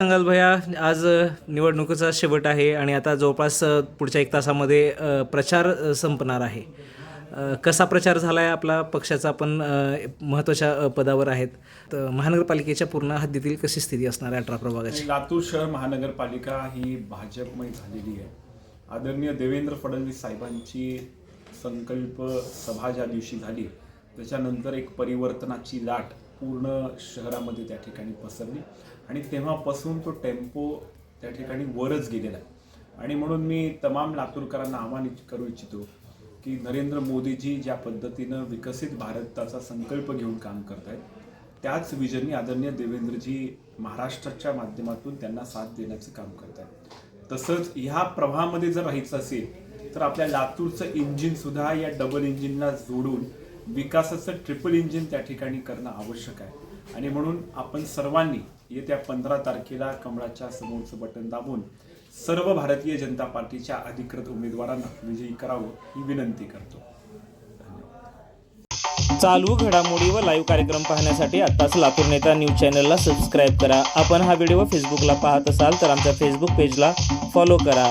सांगाल भैया, आज निवडणुकीचा शेवट आहे आणि आता जवळपास पुढच्या 1 तासामध्ये प्रचार संपणार आहे. कसा प्रचार झाला आहे आपला पक्षाचा, पण महत्त्वाच्या पदावर आहेत. तर महानगरपालिकेच्या पूर्ण हद्दीतील कशी स्थिती असणार आहे 18 प्रभागाची? लातूर शहर महानगरपालिका ही भाजपमय झालेली आहे. आदरणीय देवेंद्र फडणवीस साहेबांची संकल्प सभा ज्या दिवशी झाली त्याच्यानंतर एक परिवर्तनाची लाट पूर्ण शहरामध्ये त्या ठिकाणी पसरली आणि तेव्हापासून तो टेम्पो त्या ठिकाणी वरच गेलेला आहे. आणि म्हणून मी तमाम लातूरकरांना आवाहन करू इच्छितो की नरेंद्र मोदीजी ज्या पद्धतीनं विकसित भारताचा संकल्प घेऊन काम करत आहेत, त्याच विजननी आदरणीय देवेंद्रजी महाराष्ट्राच्या माध्यमातून त्यांना साथ देण्याचं काम करत आहेत. तसंच ह्या प्रवाहामध्ये जर राहायचं असेल तर आपल्या लातूरचं इंजिनसुद्धा या डबल इंजिनला जोडून विकासाचं ट्रिपल इंजिन त्या ठिकाणी करणं आवश्यक आहे. आणि म्हणून आपण सर्वांनी येत्या 15 तारखेला कमळाच्या समोरचं बटन दाबून सर्व भारतीय जनता पार्टीच्या अधिकृत उमेदवारांना विजयी करावं ही विनंती करतो. चालू घडामोडी व लाईव्ह कार्यक्रम पाहण्यासाठी आत्ताच लातूर नेता न्यूज चॅनलला सबस्क्राईब करा. आपण हा व्हिडिओ फेसबुकला पाहत असाल तर आमच्या फेसबुक पेजला फॉलो करा.